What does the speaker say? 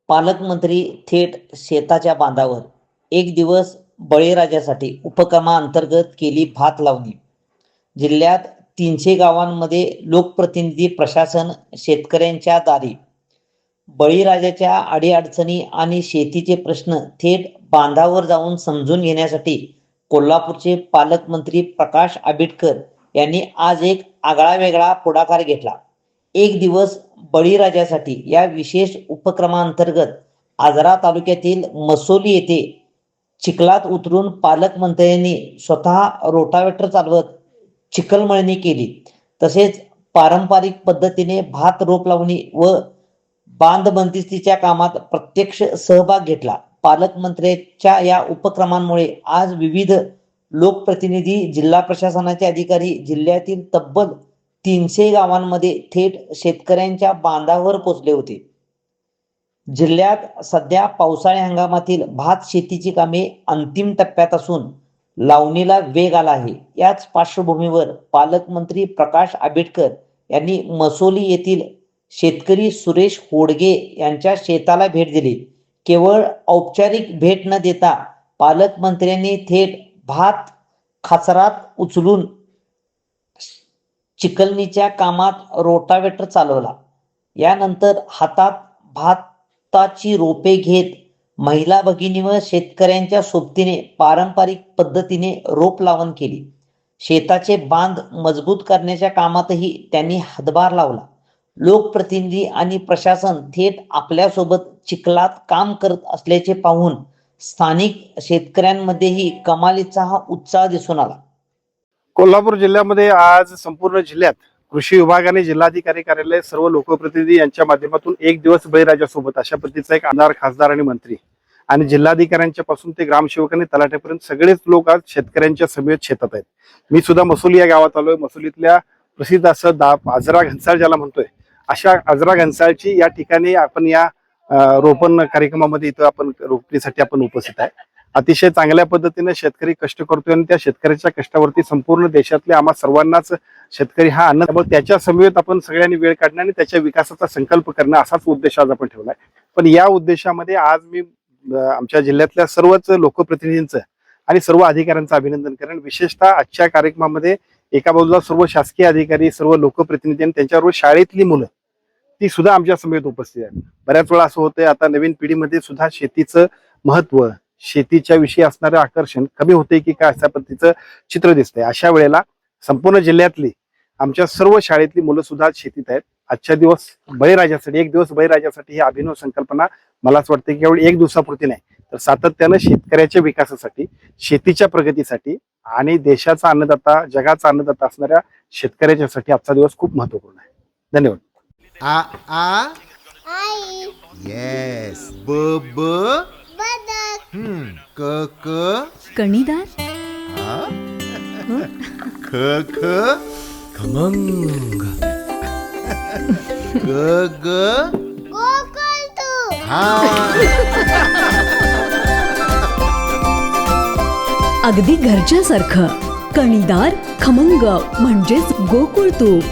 पालकमंत्री थेट शेताच्या बांधावर. एक दिवस बळीराजासाठी उपक्रमाअंतर्गत केली भात लावणी. जिल्ह्यात 300 गावांमध्ये लोकप्रतिनिधी, प्रशासन शेतकऱ्यांच्या दारी. बळीराजाच्या अडीअडचणी आणि शेतीचे प्रश्न थेट बांधावर जाऊन समजून घेण्यासाठी कोल्हापूरचे पालकमंत्री प्रकाश आंबेडकर यांनी आज एक आगळावेगळा पुढाकार घेतला. एक दिवस बळीराजासाठी या विशेष उपक्रमाअंतर्गत आजरा तालुक्यातील मसोली येथे चिखलात उतरून पालकमंत्र्यांनी स्वतः रोटावेटर चालवत चिखलमळणी केली. तसेच पारंपरिक पद्धतीने भात रोप लावणी व बांध बंदिस्तीच्या कामात प्रत्यक्ष सहभाग घेतला. पालकमंत्र्यांच्या या उपक्रमांमुळे आज विविध लोकप्रतिनिधी, जिल्हा प्रशासनाचे अधिकारी जिल्ह्यातील तब्बल 300 गावांमध्ये थेट शेतकऱ्यांच्या बांधावर पोहोचले होते. जिल्ह्यात सध्या पावसाळी हंगामातील भात शेतीची कामे अंतिम टप्प्यात असून लावणीला वेग आला आहे. याच पार्श्वभूमीवर पालकमंत्री प्रकाश आंबेडकर यांनी मसोली येथील शेतकरी सुरेश होडगे यांच्या शेताला भेट दिली. केवळ औपचारिक भेट न देता पालकमंत्र्यांनी थेट भात खाचरात उचलून चिखलणीच्या कामात रोटावेटर चालवला. यानंतर हातात भाताची रोपे घेत महिला भगिनी व शेतकऱ्यांच्या सोबतीने पारंपरिक पद्धतीने रोप लावण केली. शेताचे बांध मजबूत करण्याच्या कामातही त्यांनी हातभार लावला. लोकप्रतिनिधी आणि प्रशासन थेट आपल्यासोबत चिखलात काम करत असल्याचे पाहून स्थानिक शेतकऱ्यांमध्येही कमालीचा हा उत्साह दिसून आला. कोल्हापूर जिल्ह्यामध्ये आज संपूर्ण जिल्ह्यात कृषी विभागाने जिल्हाधिकारी कार्यालय, सर्व लोकप्रतिनिधी यांच्या माध्यमातून एक दिवस बळीराजासोबत अशा पद्धतीचा एक आमदार, खासदार आणि मंत्री आणि जिल्हाधिकाऱ्यांच्या पासून ते ग्रामसेवक आणि तलाठ्यापर्यंत सगळेच लोक आज शेतकऱ्यांच्या समेत शेतात आहेत. मी सुद्धा मसोली या गावात आलोय. मसोलीतल्या प्रसिद्ध असं आजरा घनसाळ ज्याला म्हणतोय, अशा आजरा घनसाळची या ठिकाणी आपण या रोपण कार्यक्रमामध्ये इथं आपण रोपणीसाठी आपण उपस्थित आहे. अतिशय चांगल्या पद्धतीने शेतकरी कष्ट करतोय आणि त्या शेतकऱ्याच्या कष्टावरती संपूर्ण देशातल्या आम्हा सर्वांनाच शेतकरी हा अन्न, त्यामुळे त्याच्या समवेत आपण सगळ्यांनी वेळ काढणं आणि त्याच्या विकासाचा संकल्प करणं असाच उद्देश आज आपण ठेवलाय. पण या उद्देशामध्ये आज मी आमच्या जिल्ह्यातल्या सर्वच लोकप्रतिनिधींचं आणि सर्व अधिकाऱ्यांचं अभिनंदन करेन. विशेषतः आजच्या कार्यक्रमामध्ये एका बाजूला सर्व शासकीय अधिकारी, सर्व लोकप्रतिनिधी आणि त्यांच्याबरोबर शाळेतली मुलं ती सुद्धा आमच्या समेत उपस्थित आहेत. बऱ्याच वेळा असं होतंय, आता नवीन पिढीमध्ये सुद्धा शेतीचं महत्व, शेतीच्या विषयी असणारे आकर्षण कमी होते की काय, अशा पद्धतीचं चित्र दिसतंय. अशा वेळेला संपूर्ण जिल्ह्यातली आमच्या सर्व शाळेतली मुलं सुद्धा शेतीत आहेत. आजच्या दिवस बळीराजासाठी, एक दिवस बळीराजासाठी ही अभिनव संकल्पना मला असं वाटतं की केवळ एक दिवसापुरती नाही, तर सातत्यानं शेतकऱ्याच्या विकासासाठी, शेतीच्या प्रगतीसाठी आणि देशाचा अन्नदाता, जगाचा अन्नदाता असणाऱ्या शेतकऱ्याच्यासाठी आजचा दिवस खूप महत्वपूर्ण आहे. धन्यवाद. आ आ आई येस ब ब बदक क क कणीदार ख ख खमंग ग ग गोकुळतू अगदी घरच्यासारखं. कणीदार, खमंग म्हणजेच गोकुळ तूप.